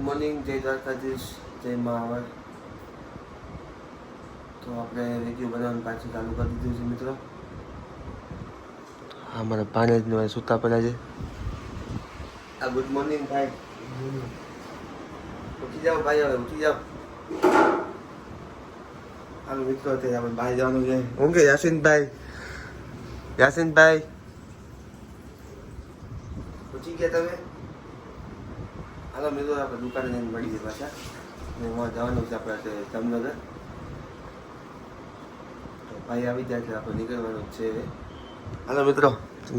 Morning, જય દ્વારકાધીશ, જય મહાવર. તો આપણે વિડીયો બનાવવાનું પાછું ચાલુ કરી દીધું છે મિત્રો. હા, મારા ભાણેજને સૂતા પડ્યા છે. આ ગુડ મોર્નિંગ ભાઈ. ઉઠી જાઓ ભાઈ, હવે ઉઠી જાઓ. હાલો મિત્રો, અત્યારે આપણે બહાર જવાનું છે. ઊંઘે યાસીનભાઈ. યાસીનભાઈ ઉઠી ગયા તમે? હાલો મિત્રો, આપણે દુકાને જઈને મળી જાય પાછા. ને વहाँ જવાનું છે આપણે જામનગર. તો ભાઈ આવી જાય એટલે આપણે નીકળવાનું છે. હાલો મિત્રો,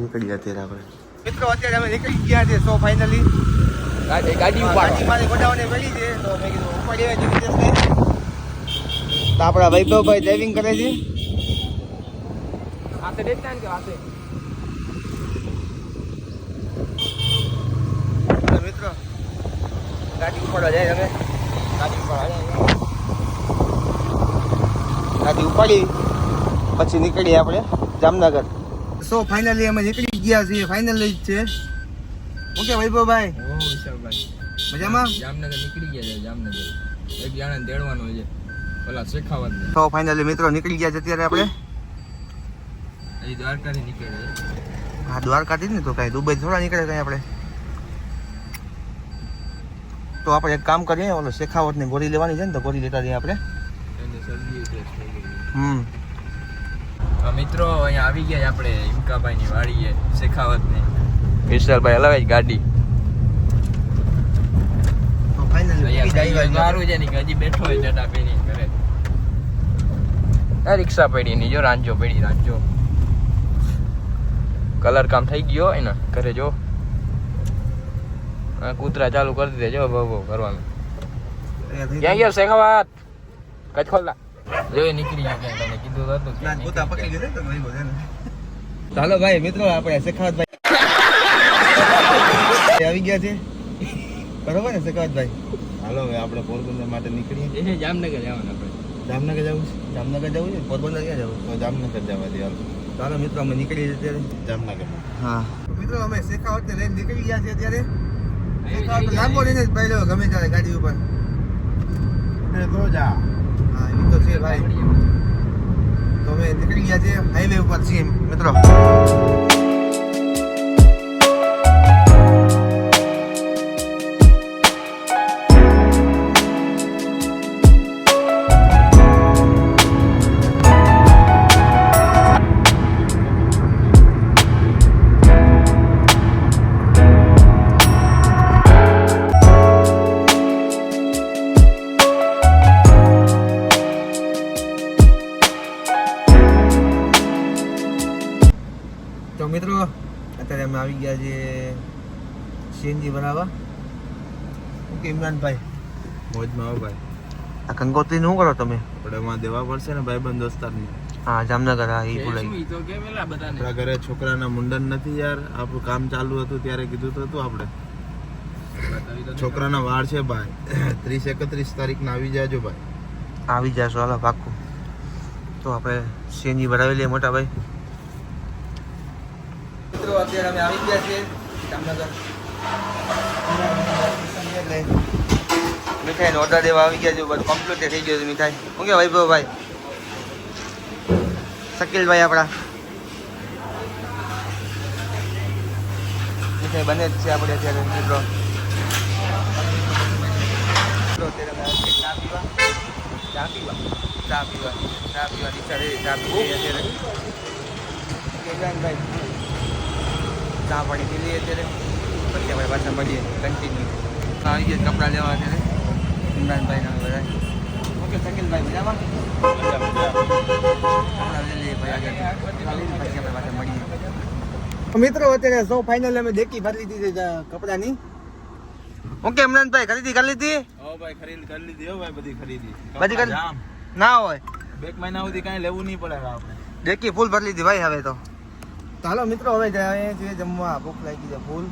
નીકળી ગયા અત્યારે આપણે. મિત્રો અત્યારે અમે નીકળી ગયા છે. સો ફાઇનલી ગાડી મારી ગોડાઓને મળી છે. તો મેં કીધું ઉપાડી આવે જબરદસ્ત. તો આપણા વૈભવભાઈ ડ્રાઇવિંગ કરે છે. હાથે દેખતા ને કે હાથે. મિત્રો ગાડી ઉપાડવા જાય અમે. ગાડી ઉપાડી પછી નીકળીએ આપણે જામનગર. સો ફાઇનલી અમે નીકળી ગયા છીએ. ફાઇનલી જ છે. ઓકે વૈભવભાઈ. ઓ વિશાલભાઈ મજામાં? જામનગર નીકળી ગયા છે. જામનગર એક જણાને તેડવાનું છે ઓલા શેખાવત. તો ફાઇનલી મિત્રો નીકળી ગયા છે અત્યારે આપણે. અહીં દ્વારકાથી નીકળે. હા, દ્વારકાથી જ ને. તો કાંઈ દુબઈ થોડા નીકળે કાંઈ આપણે. તો આપણે એક કામ કરીએ, ઓલો શેખાવતની ગોળી લેવાની છે ને, તો ગોળી લેતા જઈએ આપણે. મિત્રો અહીંયા આવી ગયા આપણે હિમકાભાઈની વાડીએ શેખાવતની. વિશાલભાઈ હલાવે ગાડી. તો ફાઇનલી સારું છે ને કે હજી બેઠો હોય જટા પેરી કરે. આ રિક્ષા પડી ની જો, રાંજો પડી રાંજો. કલર કામ થઈ ગયો હોય ને ઘરે જો. કૂતરા ચાલુ કરી દીધે જો, ભવો કરવાનું. ક્યાં ગયા શેખાવત? કચ ખોલતા જો નીકળી ગયા. તને કીધું હતું પોતા પકડી ગયો તો ભાઈ બોલે ને. ચાલો ભાઈ મિત્રો, આપણે શેખાવતભાઈ આવી ગયા છે. બરોબર ને શેખાવતભાઈ? હાલો હવે આપણે પોરબંદર માટે નીકળીએ. જામનગર જવાનું આપણે. જામનગર જવું છે? જામનગર જવું છે? પોરબંદર ક્યાં જવું? તો જામનગર જવા દે. ચાલો મિત્રો, અમે નીકળીએ છીએ અત્યારે જામનગર. હા મિત્રો, અમે શેખાવતને લઈને નીકળી ગયા છે અત્યારે. લાંબો લઈને જ ભાઈ લો ગમે ત્યારે ગાડી ઉપર. તો જા. હા એ તો છે ભાઈ. તો અમે નીકળી ગયા છે, હાઈવે ઉપર છીએ મિત્રો. તો મિત્રો અત્યારે અમે આવી ગયા છે સીએનજી ભરાવા. ઓકે ઇમરાનભાઈ, મોજમાં આવો ભાઈ. આ કંકોત્રીનું શું કરો તમે? આપણે એમાં દેવા પડશે ને ભાઈબંધ દોસ્તારની. હા જામનગર. હા એ બોલાય. તો કે પેલા બધાને આપણા ઘરે છોકરાના મુંડન નથી યાર. આપણું કામ ચાલુ હતું ત્યારે કીધું તો હતું આપણે. છોકરાના વાર છે ભાઈ. 30-31 તારીખના આવી જાજો ભાઈ. આવી જશો હાલો પાક્કું. તો આપણે સીએનજી ભરાવી લઈએ મોટા ભાઈ. મિત્રો અત્યારે અમે આવી ગયા છીએ જામનગર. મીઠાઈનો ઓર્ડર દેવા આવી ગયા છે. બધું કમ્પ્લીટ થઈ ગયું છે મીઠાઈ. શું કે વૈભવભાઈ? શકીલભાઈ આપણા મીઠાઈ બને જ છે આપણે અત્યારે મિત્રો. ચા પીવાની ઈચ્છા થઈ. ભાઈ ચા પાણી પી લઈએ અત્યારે. પછી આપણે પાછા મળીએ કન્ટિન્યુ. આવી ગયા કપડાં લેવા અત્યારે ઇમરાનભાઈના બધા. ઓકે શકીલભાઈ મજામાં? કપડાં લઈ લઈએ ભાઈ આગળ. પછી આપણે પાછા મળીએ. મિત્રો અત્યારે સૌ ફાઇનલ અમે દેખી ભરી લીધી છે કપડાની. ઓકે ઇમરાનભાઈ ખરીદી કરી લીધી? હો ભાઈ ખરીદી કરી લીધી. હો ભાઈ બધી ખરીદી. બધી કરી ના હોય 2 મહિના સુધી કાંઈ લેવું નહીં પડે આપણે. દેખી ફૂલ ભરી લીધી ભાઈ હવે તો. ચાલો મિત્રો હવે જાય છે જમવા. ભૂખ લાગી છે ફૂલ.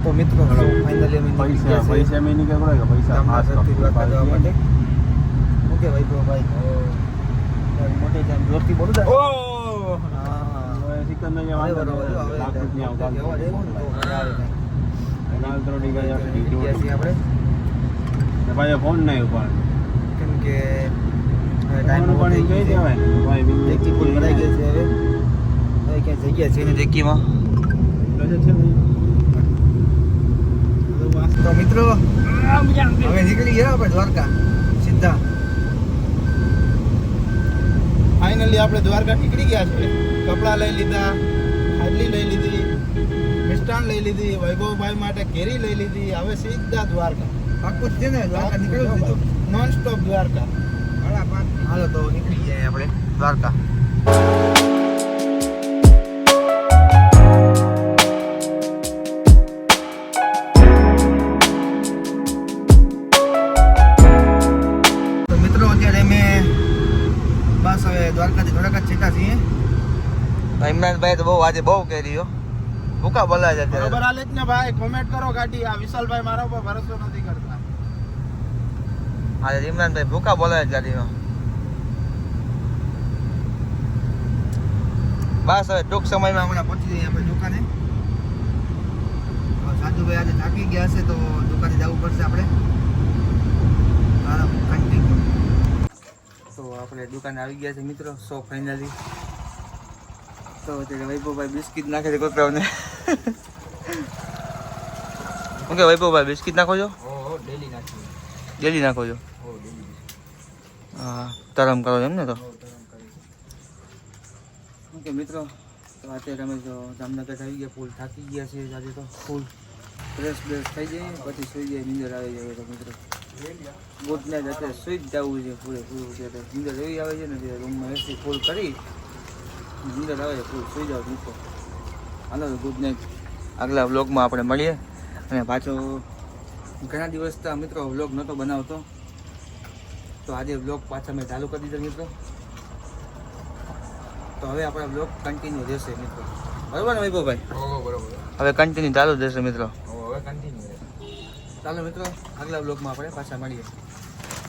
તો મિત્રો ફાઇનલી અમે પૈસા મેં નહીં કે પૈસા માટે. ઓકે ભાઈ તો ભાઈ મોટે જામ જોરથી બોલું. ઓ હા ચિકન નહીં આવવાનું. લાખ રૂપિયા આવતા. આપણે ભાઈ ફોન નહીં ઉપાડ કેમ કે ટાઈમ પણ કહી દેવાય ભાઈ ડેકી ફૂલ ભરાઈ ગઈ છે હવે ક્યાંય જગ્યા છે ને ડેકીમાં. તો મિત્રો હવે નીકળી ગયા આપણે દ્વારકા સીધા. ફાઇનલી આપણે દ્વારકા નીકળી ગયા છે. કપડાં લઈ લીધા, હાડલી લઈ લીધી, મિષ્ટાન લઈ લીધી, વૈભવભાઈ માટે કેરી લઈ લીધી. હવે સીધા દ્વારકા. પાકું જ છે ને દ્વારકા નીકળ્યું જ હતું. Non stop Dwarka. હાલો તો નીકળી જાય આપણે દ્વારકા. તો મિત્રો અત્યારે અમે બસ હવે દ્વારકાથી થોડાક જ છેટા છીએ. ઇમરાનભાઈ તો બહુ આજે બહુ કહી રહ્યો ભૂકા બોલાય છે અત્યારે. બરાબર આલેજ ને ભાઈ, કોમેન્ટ કરો ગાડી. આ વિશાલભાઈ મારા ઉપર ભરોસો નથી કરતા. આજે ઇમરાનભાઈ ભૂકા બોલાય છે ગાડીમાં. બસ હવે ટૂંક સમયમાં હમણાં પહોંચી જઈએ આપણે દુકાને. સાધુભાઈ આજે થાકી ગયા હશે તો દુકાને જવું પડશે આપણે. કન્ટિન્યુ. તો આપણે દુકાને આવી ગયા છે મિત્રો. સો ફાઇનલી તો અત્યારે વૈભવભાઈ બિસ્કિટ નાખે છે કોકરાઓને. ઓકે વૈભવભાઈ બિસ્કિટ નાખો છો? ડેલી નાખી. ડેલી નાખો છો? હા તરમ કરો છો એમ ને? તો ઓકે મિત્રો, તો અત્યારે અમે તો જામનગર આવી ગયા. ફૂલ થાકી ગયા છે આજે તો. ફૂલ ફ્રેશ બ્રેશ થઈ જાય પછી સુઈ જાય. નીંદર આવી જાય તો મિત્રો ગુડ નાઇટ. અત્યારે સુઈ જ જવું છે પૂરેપૂરું. અત્યારે નીંદર એવી આવે છે ને ત્યારે રૂમમાં એસી ફૂલ કરી નીંદર આવે છે ફૂલ સુઈ જાવ મિત્રો. હાલો ગુડ નાઇટ. આગલા વ્લોગમાં આપણે મળીએ. અને પાછો ઘણા દિવસથી મિત્રો વ્લોગ નહોતો બનાવતો તો આજે વ્લોગ પાછા મેં ચાલુ કરી દીધો મિત્રો. તો હવે આપણા બ્લોગ કન્ટિન્યુ રહેશે મિત્રો. બરાબર ને વૈભવભાઈ? બરોબર. હવે કન્ટિન્યુ ચાલુ જ રહેશે મિત્રો. હવે કન્ટિન્યુ. ચાલો મિત્રો આગલા બ્લોગમાં આપણે પાછા મળીએ.